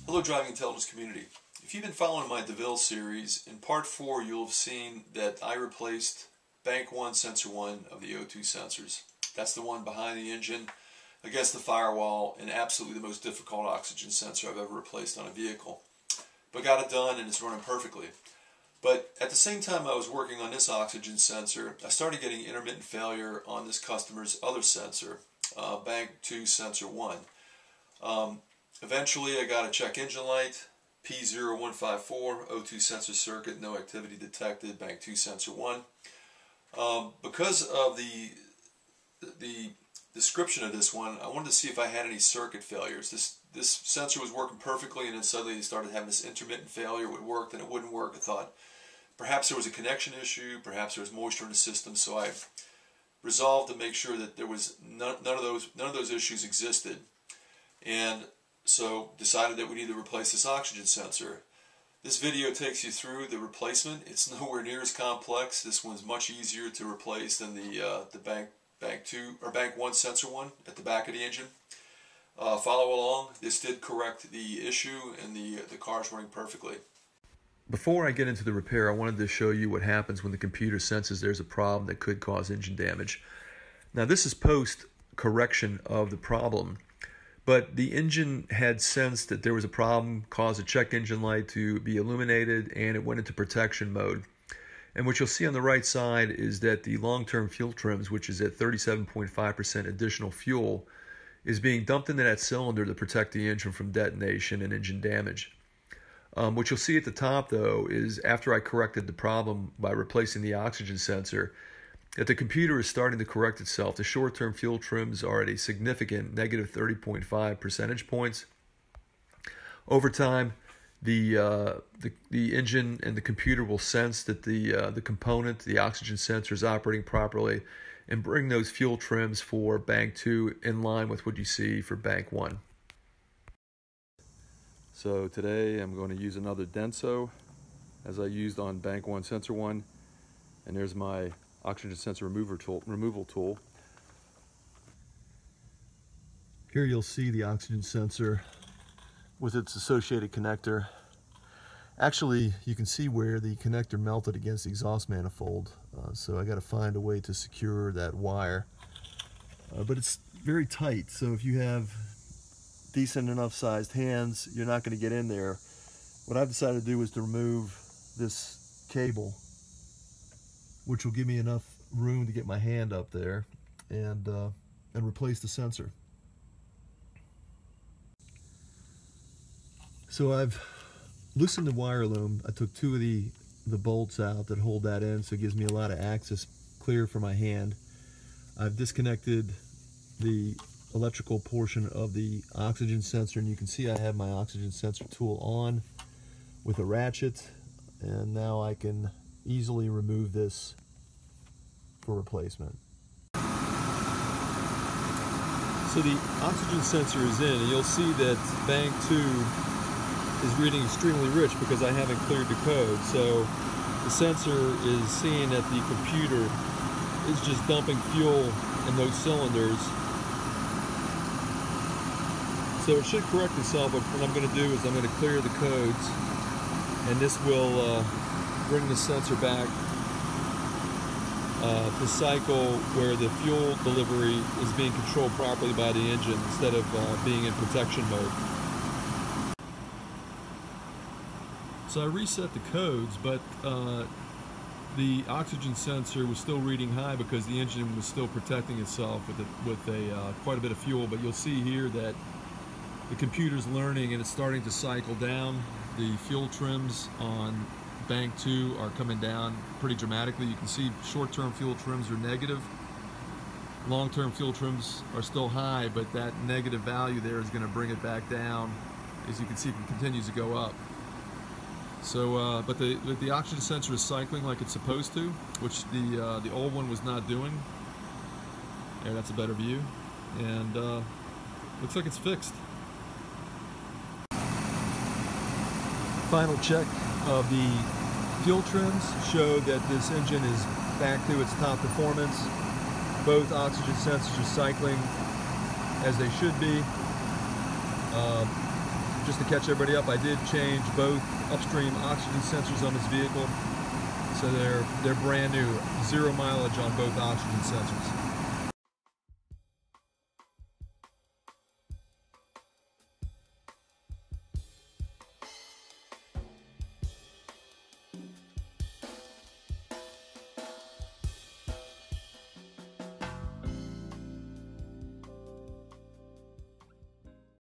Hello driving intelligence community. If you've been following my Deville series, in part 4 you'll have seen that I replaced bank 1 sensor 1 of the O2 sensors. That's the one behind the engine against the firewall, and absolutely the most difficult oxygen sensor I've ever replaced on a vehicle. But got it done and it's running perfectly. But at the same time I was working on this oxygen sensor, I started getting intermittent failure on this customer's other sensor, bank 2 sensor 1. Eventually I got a check engine light, P0154, O2 sensor circuit, no activity detected, bank 2 sensor 1. Because of the description of this one, I wanted to see if I had any circuit failures. This sensor was working perfectly, and then suddenly it started having this intermittent failure. It would work, then it wouldn't work. I thought perhaps there was a connection issue, perhaps there was moisture in the system, so I resolved to make sure that there was none of those issues existed, and so decided that we need to replace this oxygen sensor. This video takes you through the replacement. It's nowhere near as complex. This one's much easier to replace than the bank 2 or bank 1 sensor 1 at the back of the engine. Follow along. This did correct the issue, and the car's running perfectly. Before I get into the repair, I wanted to show you what happens when the computer senses there's a problem that could cause engine damage. Now this is post correction of the problem, but the engine had sensed that there was a problem, caused a check engine light to be illuminated, and it went into protection mode. And what you'll see on the right side is that the long-term fuel trims, which is at 37.5% additional fuel, is being dumped into that cylinder to protect the engine from detonation and engine damage. What you'll see at the top, though, is after I corrected the problem by replacing the oxygen sensor, that the computer is starting to correct itself. The short-term fuel trims are at a significant negative 30.5 percentage points. Over time, the engine and the computer will sense that the component, the oxygen sensor, is operating properly, and bring those fuel trims for bank 2 in line with what you see for bank 1. So today I'm going to use another Denso as I used on bank 1 sensor 1, and there's my oxygen sensor removal tool. Here you'll see the oxygen sensor with its associated connector. Actually, you can see where the connector melted against the exhaust manifold, so I got to find a way to secure that wire. But it's very tight, so if you have decent enough sized hands, you're not going to get in there. What I've decided to do is to remove this cable, which will give me enough room to get my hand up there and replace the sensor. So I've loosened the wire loom. I took 2 of the bolts out that hold that in, so it gives me a lot of access clear for my hand. I've disconnected the electrical portion of the oxygen sensor, and you can see I have my oxygen sensor tool on with a ratchet, and now I can easily remove this for replacement. So the oxygen sensor is in, and you'll see that bank 2 is reading extremely rich because I haven't cleared the code. So the sensor is seeing that the computer is just dumping fuel in those cylinders. So it should correct itself, but what I'm going to do is I'm going to clear the codes, and this will bring the sensor back to cycle where the fuel delivery is being controlled properly by the engine instead of being in protection mode. So I reset the codes, but the oxygen sensor was still reading high because the engine was still protecting itself with quite a bit of fuel. But you'll see here that the computer's learning and it's starting to cycle down. The fuel trims on bank 2 are coming down pretty dramatically. You can see short-term fuel trims are negative. Long-term fuel trims are still high, but that negative value there is going to bring it back down. As you can see, it continues to go up. So, but the oxygen sensor is cycling like it's supposed to, which the old one was not doing. There, that's a better view, and looks like it's fixed. Final check of the fuel trims showed that this engine is back to its top performance. Both oxygen sensors are cycling as they should be. just to catch everybody up, I did change both upstream oxygen sensors on this vehicle. So they're brand new, 0 mileage on both oxygen sensors.